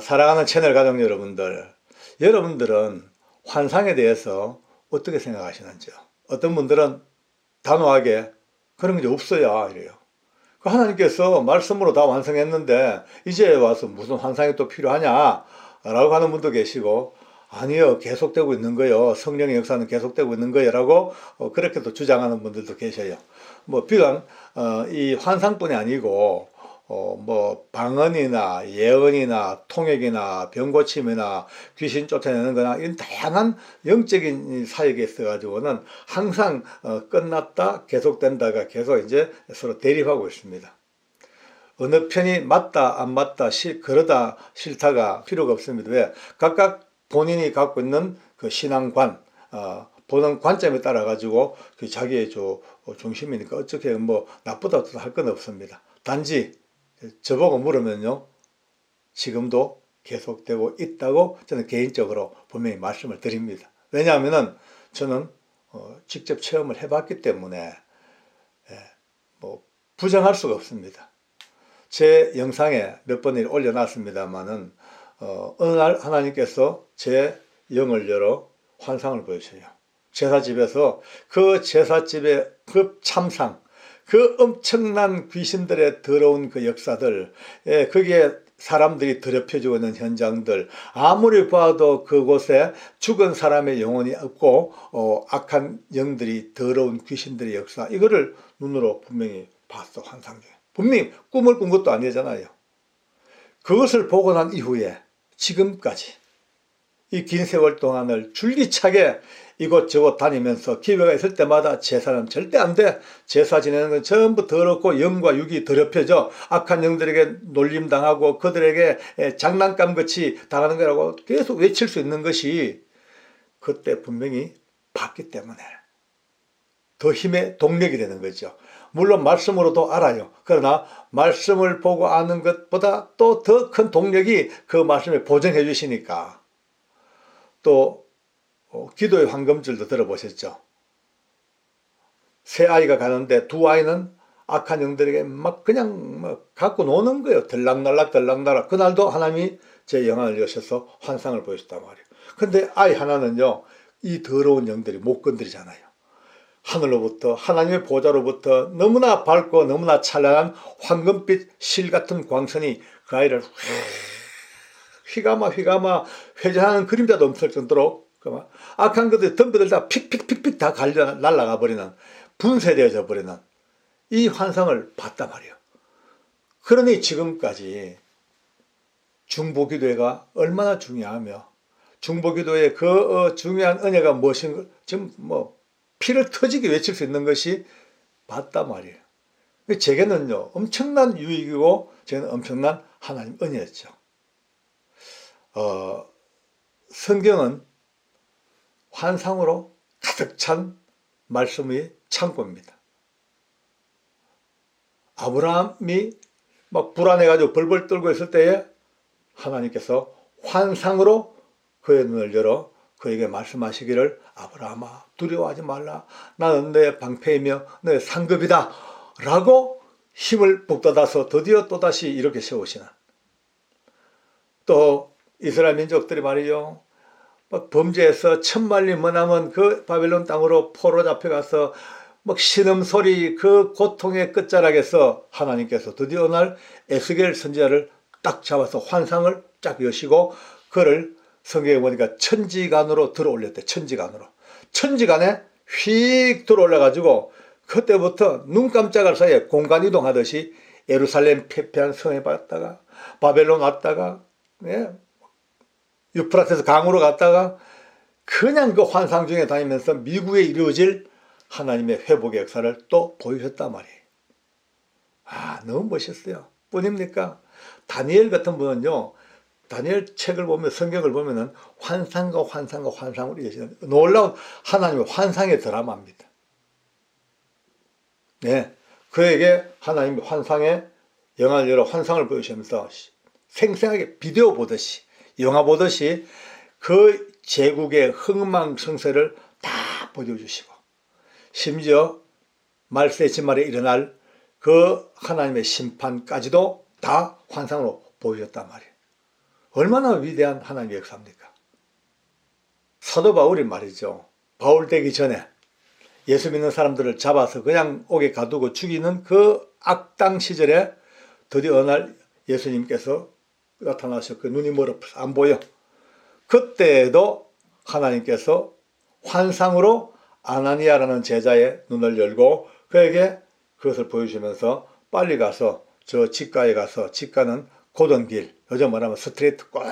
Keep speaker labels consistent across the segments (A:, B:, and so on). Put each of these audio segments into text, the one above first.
A: 사랑하는 채널 가족 여러분들은 환상에 대해서 어떻게 생각하시는지요? 어떤 분들은 단호하게 그런 게 없어야 이래요. 하나님께서 말씀으로 다 완성했는데 이제 와서 무슨 환상이 또 필요하냐 라고 하는 분도 계시고, 아니요, 계속되고 있는 거요, 성령의 역사는 계속되고 있는 거요 라고 그렇게도 주장하는 분들도 계셔요. 비단 이 환상뿐이 아니고 뭐 방언이나 예언이나 통역이나 병고침이나 귀신 쫓아내는 거나 이런 다양한 영적인 사역에 있어 가지고는 항상 끝났다 계속된다가 계속 이제 서로 대립하고 있습니다. 어느 편이 맞다 안 맞다 그러다 싫다가 필요가 없습니다. 왜? 각각 본인이 갖고 있는 그 신앙관, 보는 관점에 따라 가지고 그 자기의 중심이니까 어떻게 뭐 나쁘다 할 건 없습니다. 단지 저보고 물으면요, 지금도 계속되고 있다고 저는 개인적으로 분명히 말씀을 드립니다. 왜냐하면 저는 직접 체험을 해봤기 때문에 뭐 부정할 수가 없습니다. 제 영상에 몇 번 올려놨습니다만은 어느 날 하나님께서 제 영을 열어 환상을 보여줘요. 제사집에서 그 제사집의 그 참상, 그 엄청난 귀신들의 더러운 그 역사들, 거기에 사람들이 더럽혀지고 있는 현장들, 아무리 봐도 그곳에 죽은 사람의 영혼이 없고 악한 영들이, 더러운 귀신들의 역사, 이거를 눈으로 분명히 봤어. 환상 중에 분명히 꿈을 꾼 것도 아니잖아요. 그것을 보고 난 이후에 지금까지 이 긴 세월 동안을 줄기차게 이곳저곳 다니면서 기회가 있을 때마다 제사는 절대 안 돼. 제사 지내는 건 전부 더럽고 영과 육이 더럽혀져 악한 영들에게 놀림당하고 그들에게 장난감같이 당하는 거라고 계속 외칠 수 있는 것이 그때 분명히 봤기 때문에 더 힘의 동력이 되는 거죠. 물론 말씀으로도 알아요. 그러나 말씀을 보고 아는 것보다 또 더 큰 동력이 그 말씀을 보증해 주시니까. 또 기도의 황금줄도 들어보셨죠? 세 아이가 가는데 두 아이는 악한 영들에게 막 그냥 갖고 노는 거예요. 들락날락. 그날도 하나님이 제 영안을 여셔서 환상을 보여줬단 말이에요. 근데 아이 하나는요, 이 더러운 영들이 못 건드리잖아요. 하늘로부터, 하나님의 보좌로부터 너무나 밝고 너무나 찬란한 황금빛 실 같은 광선이 그 아이를 휘감아 회전하는 그림자도 없을 정도로 악한 것들 덤벼들 다 픽픽 다 날아가 버리는, 분쇄되어져 버리는 이 환상을 봤단 말이에요. 그러니 지금까지 중보기도회가 얼마나 중요하며 중보기도의 그 중요한 은혜가 무엇인가 지금 피를 터지게 외칠 수 있는 것이 봤단 말이에요. 제게는요, 엄청난 유익이고 저는 엄청난 하나님 은혜였죠. 성경은 환상으로 가득 찬 말씀의 창고입니다. 아브라함이 막 불안해가지고 벌벌 떨고 있을 때에 하나님께서 환상으로 그의 눈을 열어 그에게 말씀하시기를, 아브라함아, 두려워하지 말라. 나는 내 방패이며 내 상급이다 라고 힘을 북돋아서 드디어 또다시 이렇게 세우시는, 또 이스라엘 민족들이 말이죠, 막 범죄해서 천만리 머나먼 그 바벨론 땅으로 포로 잡혀가서 막 신음소리, 그 고통의 끝자락에서 하나님께서 드디어 날 에스겔 선지자를 딱 잡아서 환상을 쫙 여시고 그를 성경에 보니까 천지간으로 들어올렸대. 천지간에 휙 들어올려가지고 그때부터 눈 깜짝할 사이에 공간 이동하듯이 예루살렘 패폐한 성에 갔다가 바벨론 왔다가 유프라테스 강으로 갔다가 그냥 그 환상 중에 다니면서 미국에 이루어질 하나님의 회복의 역사를 또 보여줬단 말이에요. 너무 멋있어요. 뿐입니까? 다니엘 같은 분은요, 다니엘 책을 보면, 성경을 보면은 환상과 환상으로 이어지는 놀라운 하나님의 환상의 드라마입니다. 네, 그에게 하나님의 환상의 영안을 열어 환상을 보여주면서 생생하게 비디오 보듯이, 영화 보듯이 그 제국의 흥망성쇠를 다 보여주시고, 심지어 말세 지말에 일어날 그 하나님의 심판까지도 다 환상으로 보여줬단 말이에요. 얼마나 위대한 하나님의 역사입니까? 사도 바울이 말이죠. 바울 되기 전에 예수 믿는 사람들을 잡아서 그냥 옥에 가두고 죽이는 그 악당 시절에 드디어 어느 날 예수님께서 나타나셨고 눈이 멀어 안 보여. 그때에도 하나님께서 환상으로 아나니아라는 제자의 눈을 열고 그에게 그것을 보여주면서 빨리 가서 저 직가에 가서, 직가는 고던 길, 요즘 말하면 스트레이트 꼭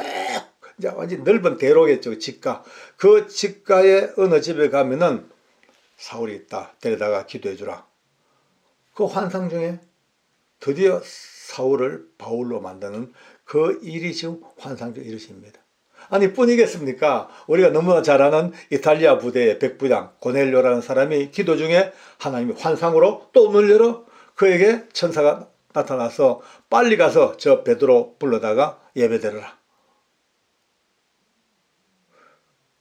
A: 이제 완전 넓은 대로겠죠. 직가. 그 직가에 어느 집에 가면은 사울이 있다. 데려다가 기도해 주라. 그 환상 중에 드디어 사울을 바울로 만드는 그 일이 지금 환상 중 이루어집니다. 아니 뿐이겠습니까? 우리가 너무나 잘 아는 이탈리아 부대의 백부장 고넬료라는 사람이 기도 중에 하나님이 환상으로 또 눈을 열어 그에게 천사가 나타나서 빨리 가서 저 베드로 불러다가 예배드려라.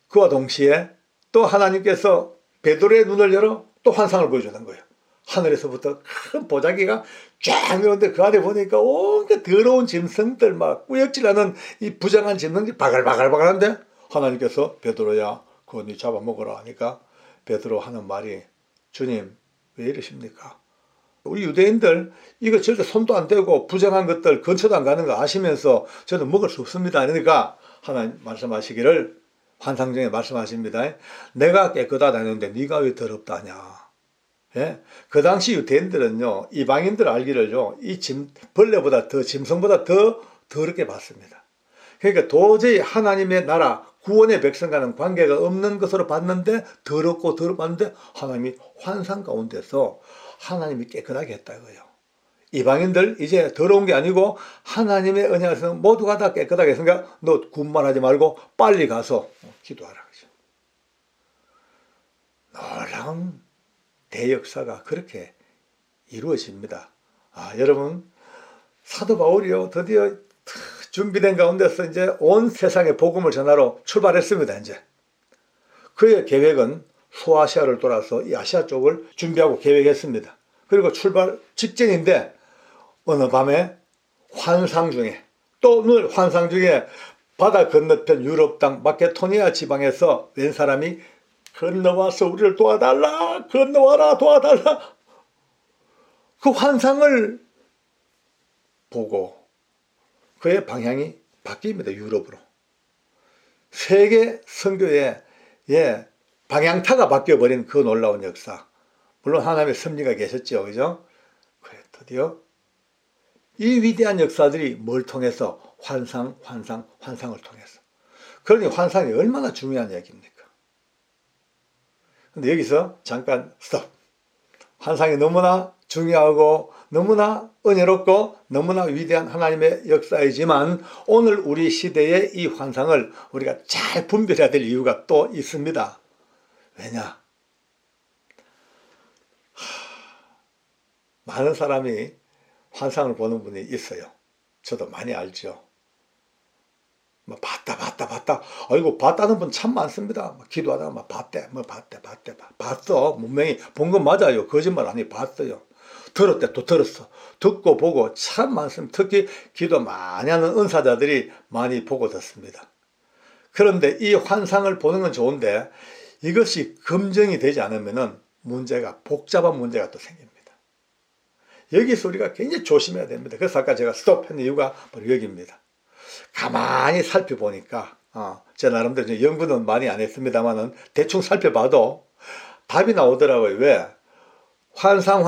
A: 그와 동시에 또 하나님께서 베드로의 눈을 열어 또 환상을 보여주는 거예요. 하늘에서부터 큰 보자기가 쫙 내려오는데 그 안에 보니까 온갖 더러운 짐승들 막 꾸역질하는 이 부정한 짐승들이 바글바글바글한데 하나님께서 베드로야 그거 네 잡아먹어라 하니까 베드로 하는 말이 주님 왜 이러십니까? 우리 유대인들 이거 절대 손도 안 대고 부정한 것들 근처도 안 가는 거 아시면서 저는 먹을 수 없습니다. 그러니까 하나님 말씀하시기를 환상 중에 말씀하십니다. 내가 깨끗하다 했는데 네가 왜 더럽다냐. 예? 그 당시 유대인들은요, 이방인들 알기를요, 벌레보다 더, 짐승보다 더 더럽게 봤습니다. 그러니까 도저히 하나님의 나라, 구원의 백성과는 관계가 없는 것으로 봤는데, 더럽고 더럽았는데, 하나님이 환상 가운데서 하나님이 깨끗하게 했다고요. 이방인들 이제 더러운 게 아니고, 하나님의 은혜에서 모두가 다 깨끗하게 했으니까, 너 군말하지 말고 빨리 가서 기도하라. 놀라운 대역사가 그렇게 이루어집니다. 여러분, 사도 바울이요, 드디어 준비된 가운데서 이제 온 세상에 복음을 전하러 출발했습니다. 이제 그의 계획은 소아시아를 돌아서 이 아시아 쪽을 준비하고 계획했습니다. 그리고 출발 직전인데 어느 밤에 환상 중에 또 늘 환상 중에 바다 건너편 유럽 땅 마케도니아 지방에서 웬 사람이 건너와서 우리를 도와달라, 건너와라, 도와달라. 그 환상을 보고 그의 방향이 바뀝니다. 유럽으로. 세계 선교의 방향타가 바뀌어버린 그 놀라운 역사. 물론 하나님의 섭리가 계셨죠. 그죠? 그래, 드디어 이 위대한 역사들이 뭘 통해서? 환상을 통해서. 그러니 환상이 얼마나 중요한 얘기입니까? 근데 여기서 잠깐 스톱. 환상이 너무나 중요하고 너무나 은혜롭고 너무나 위대한 하나님의 역사이지만 오늘 우리 시대의 이 환상을 우리가 잘 분별해야 될 이유가 또 있습니다. 왜냐? 많은 사람이 환상을 보는 분이 있어요. 저도 많이 알죠. 봤다. 아이고, 봤다는 분 참 많습니다. 기도하다가 봤대. 봤어. 분명히 본 건 맞아요. 거짓말 아니, 봤어요. 들었대, 또 들었어. 듣고 보고 참 많습니다. 특히 기도 많이 하는 은사자들이 많이 보고 듣습니다. 그런데 이 환상을 보는 건 좋은데 이것이 검증이 되지 않으면은 복잡한 문제가 또 생깁니다. 여기서 우리가 굉장히 조심해야 됩니다. 그래서 아까 제가 스톱한 이유가 바로 여기입니다. 가만히 살펴보니까 제 나름대로 연구는 많이 안 했습니다만은 대충 살펴봐도 답이 나오더라고요. 왜? 환상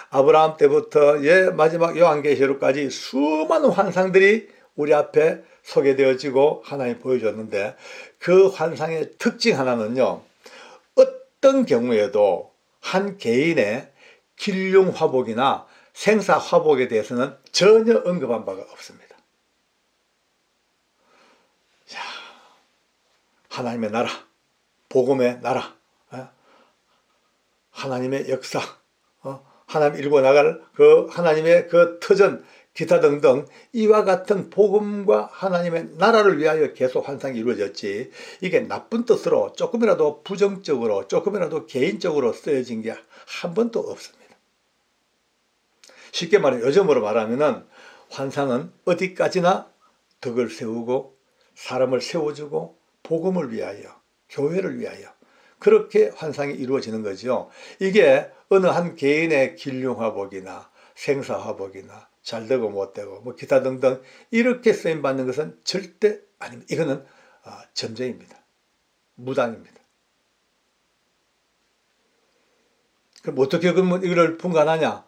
A: 아브라함 때부터 마지막 요한계시록까지 수많은 환상들이 우리 앞에 소개되어지고 하나님 보여줬는데 그 환상의 특징 하나는요, 어떤 경우에도 한 개인의 길흉화복이나 생사화복에 대해서는 전혀 언급한 바가 없습니다. 하나님의 나라, 복음의 나라, 하나님의 역사, 하나님 일궈 나갈 그 하나님의 그 터전, 기타 등등 이와 같은 복음과 하나님의 나라를 위하여 계속 환상이 이루어졌지 이게 나쁜 뜻으로 조금이라도 부정적으로 조금이라도 개인적으로 쓰여진 게 한 번도 없습니다. 쉽게 말해 요즘으로 말하면은 환상은 어디까지나 덕을 세우고 사람을 세워주고 복음을 위하여, 교회를 위하여 그렇게 환상이 이루어지는 거죠. 이게 어느 한 개인의 길흉화복이나 생사화복이나 잘되고 못되고 뭐 기타 등등 이렇게 쓰임받는 것은 절대 아닙니다. 이거는 점쟁입니다. 무당입니다. 그럼 어떻게 그러면 이걸 분간하냐?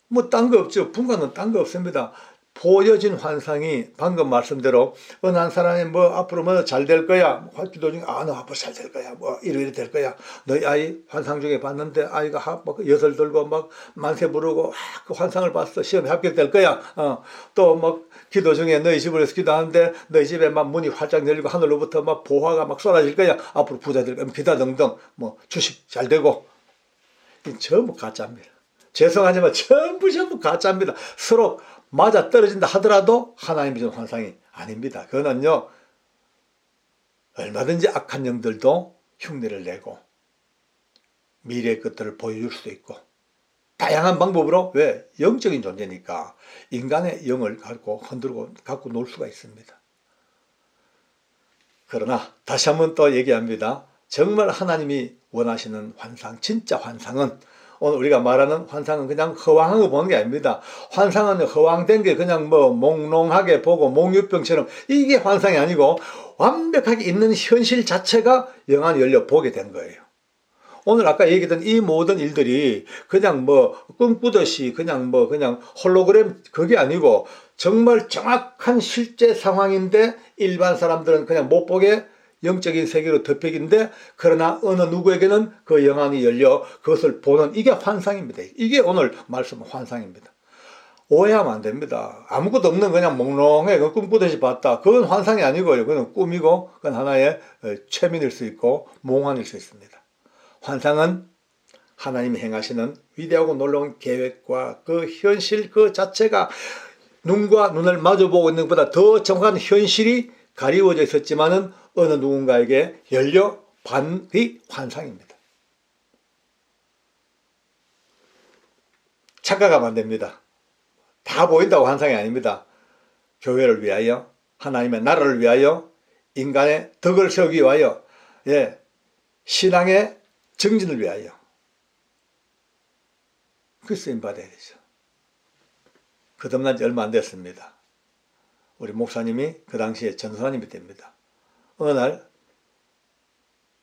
A: 뭐 딴 거 없죠. 분간은 딴 거 없습니다. 보여진 환상이 방금 말씀대로 어느 한 사람이 뭐 앞으로 뭐 잘 될 거야. 기도 중에 너 앞으로 잘 될 거야. 뭐 이래 될 거야. 너희 아이 환상 중에 봤는데 아이가 막 엿을 들고 막 만세 부르고 그 환상을 봤어. 시험에 합격될 거야. 또 막 기도 중에 너희 집을 해서 기도하는데 너희 집에 막 문이 활짝 열리고 하늘로부터 막 보화가 막 쏟아질 거야. 앞으로 부자 될 거야. 기타 등등 뭐 주식 잘 되고 전부 가짜입니다. 죄송하지만 전부 가짜입니다. 서로 맞아 떨어진다 하더라도 하나님이 준 환상이 아닙니다. 그거는요, 얼마든지 악한 영들도 흉내를 내고 미래의 것들을 보여줄 수도 있고 다양한 방법으로, 왜? 영적인 존재니까 인간의 영을 갖고 놀 수가 있습니다. 그러나 다시 한번 또 얘기합니다. 정말 하나님이 원하시는 환상, 진짜 환상은, 오늘 우리가 말하는 환상은 그냥 허황한 거 보는 게 아닙니다. 환상은 허황된 게 그냥 뭐 몽롱하게 보고 몽유병처럼, 이게 환상이 아니고 완벽하게 있는 현실 자체가 영안이 열려 보게 된 거예요. 오늘 아까 얘기했던 이 모든 일들이 그냥 뭐 꿈꾸듯이 그냥 홀로그램, 그게 아니고 정말 정확한 실제 상황인데 일반 사람들은 그냥 못 보게 영적인 세계로 덮여있는데, 그러나 어느 누구에게는 그 영안이 열려 그것을 보는, 이게 환상입니다. 이게 오늘 말씀은 환상입니다. 오해하면 안 됩니다. 아무것도 없는 그냥 몽롱해 꿈꾸듯이 봤다. 그건 환상이 아니고요. 그건 꿈이고 그건 하나의 최면일 수 있고 몽환일 수 있습니다. 환상은 하나님이 행하시는 위대하고 놀라운 계획과 그 현실 그 자체가 눈과 눈을 마주보고 있는 것보다 더 정확한 현실이 가리워져 있었지만은 어느 누군가에게 열려 반의 환상입니다. 착각하면 안 됩니다. 다 보인다고 환상이 아닙니다. 교회를 위하여, 하나님의 나라를 위하여, 인간의 덕을 세우기 위하여, 신앙의 정진을 위하여 그 쓰임받아야 되죠. 거듭난 지 얼마 안 됐습니다. 우리 목사님이 그 당시에 전도사님이 됩니다. 어느 날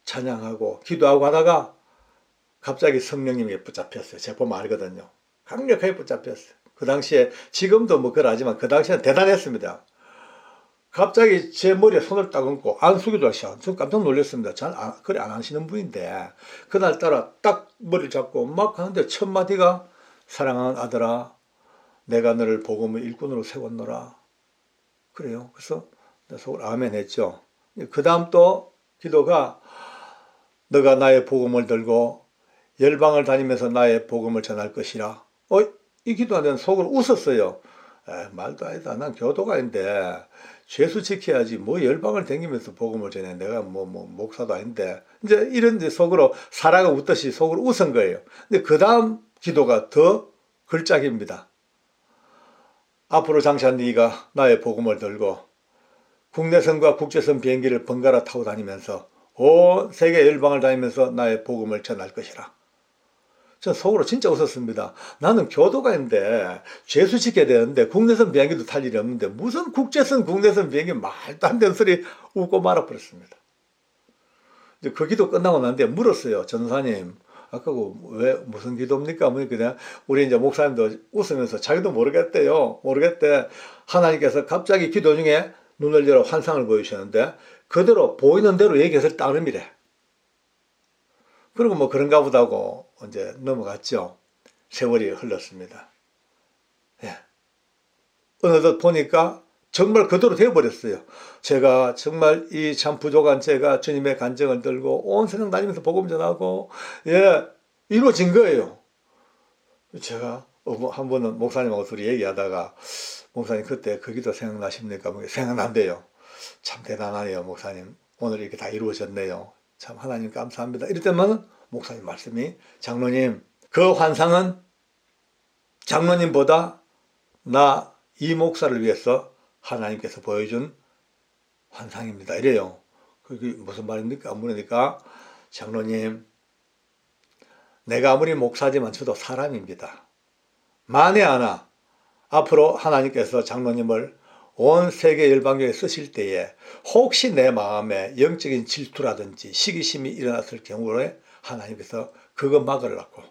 A: 찬양하고 기도하고 하다가 갑자기 성령님에게 붙잡혔어요. 제가 보면 알거든요. 강력하게 붙잡혔어요. 그 당시에, 지금도 뭐 그러지만 그 당시에는 대단했습니다. 갑자기 제 머리에 손을 딱 얹고 안수기도 하셔. 저 깜짝 놀랐습니다. 잘 그래 안 하시는 분인데 그날따라 딱 머리를 잡고 막 하는데 첫 마디가 사랑하는 아들아, 내가 너를 복음의 일꾼으로 세웠노라. 그래요. 그래서 내 속으로 아멘 했죠. 그 다음 또 기도가, 너가 나의 복음을 들고 열방을 다니면서 나의 복음을 전할 것이라. 이 기도하는 속으로 웃었어요. 말도 아니다. 난 교도가인데 죄수 지켜야지 뭐 열방을 다니면서 복음을 전해. 내가 뭐 목사도 아닌데. 이제 이런 속으로 사라가 웃듯이 속으로 웃은 거예요. 근데 그 다음 기도가 더 걸작입니다. 앞으로 장차 네가 나의 복음을 들고 국내선과 국제선 비행기를 번갈아 타고 다니면서 온 세계 열방을 다니면서 나의 복음을 전할 것이라. 전 속으로 진짜 웃었습니다. 나는 교도가인데 죄수 지켜야 되는데 국내선 비행기도 탈 일이 없는데 무슨 국제선 국내선 비행기, 말도 안 되는 소리 웃고 말아버렸습니다. 이제 그 기도 끝나고 난데 물었어요. 전사님, 아까 왜 무슨 기도입니까? 그냥 우리 이제 목사님도 웃으면서 자기도 모르겠대요. 모르겠대. 하나님께서 갑자기 기도 중에 눈을 열어 환상을 보여주셨는데 그대로 보이는 대로 얘기해서 따름이래. 그리고 뭐 그런가 보다고 이제 넘어갔죠. 세월이 흘렀습니다. 어느덧 보니까 정말 그대로 되어버렸어요. 제가 정말 이 참 부족한 제가 주님의 간증을 들고 온 세상 다니면서 복음 전하고 이루어진 거예요. 제가 한 번은 목사님하고 둘이 얘기하다가, 목사님 그때 그 기도 생각나십니까? 생각난대요. 참 대단하네요, 목사님. 오늘 이렇게 다 이루어졌네요. 참 하나님 감사합니다. 이럴 때만 목사님 말씀이, 장로님, 그 환상은 장로님보다 나 이 목사를 위해서 하나님께서 보여준 환상입니다. 이래요. 그게 무슨 말입니까? 물으니까 장로님, 내가 아무리 목사지만 저도 사람입니다. 만에 하나 앞으로 하나님께서 장로님을 온 세계 열방교에 쓰실 때에 혹시 내 마음에 영적인 질투라든지 시기심이 일어났을 경우에 하나님께서 그거 막으려고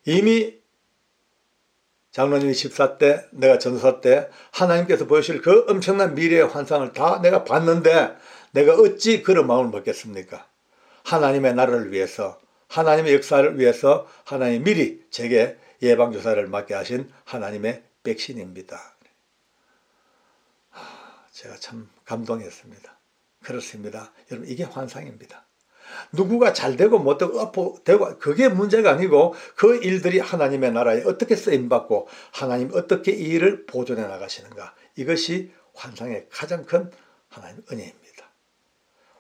A: 이미 장로님이 집사 때 내가 전도사 때 하나님께서 보여주실 그 엄청난 미래의 환상을 다 내가 봤는데 내가 어찌 그런 마음을 먹겠습니까? 하나님의 나라를 위해서 하나님의 역사를 위해서 하나님 미리 제게 예방주사를 맡게 하신 하나님의 백신입니다. 제가 참 감동했습니다. 그렇습니다. 여러분, 이게 환상입니다. 누구가 잘 되고 못되고 되고 그게 문제가 아니고 그 일들이 하나님의 나라에 어떻게 쓰임받고 하나님 어떻게 이 일을 보존해 나가시는가, 이것이 환상의 가장 큰 하나님 은혜입니다.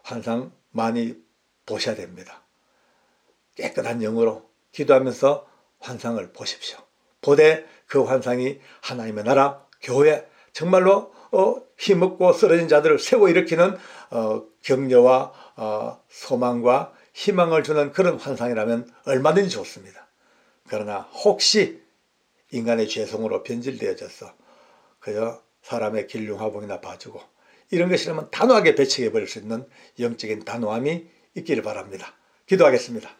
A: 환상 많이 보셔야 됩니다. 깨끗한 영으로 기도하면서 환상을 보십시오. 보되 그 환상이 하나님의 나라, 교회, 정말로 힘없고 쓰러진 자들을 세워 일으키는 격려와 소망과 희망을 주는 그런 환상이라면 얼마든지 좋습니다. 그러나 혹시 인간의 죄성으로 변질되어져서 그저 사람의 길흉화봉이나 봐주고 이런 것이라면 단호하게 배척해 버릴 수 있는 영적인 단호함이 있기를 바랍니다. 기도하겠습니다.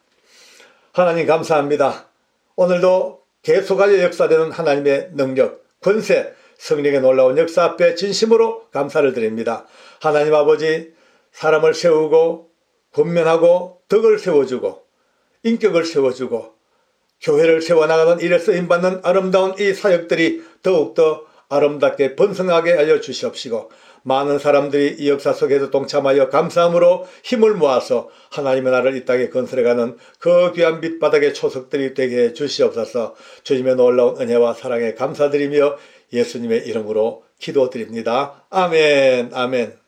A: 하나님 감사합니다. 오늘도 계속하여 역사되는 하나님의 능력, 권세, 성령의 놀라운 역사 앞에 진심으로 감사를 드립니다. 하나님 아버지, 사람을 세우고 권면하고 덕을 세워주고 인격을 세워주고 교회를 세워나가는 일에 쓰임받는 아름다운 이 사역들이 더욱더 아름답게 번성하게 알려주시옵시고 많은 사람들이 이 역사 속에서 동참하여 감사함으로 힘을 모아서 하나님의 나라를 이 땅에 건설해가는 그 귀한 밑바닥의 초석들이 되게 해 주시옵소서. 주님의 놀라운 은혜와 사랑에 감사드리며 예수님의 이름으로 기도드립니다. 아멘, 아멘.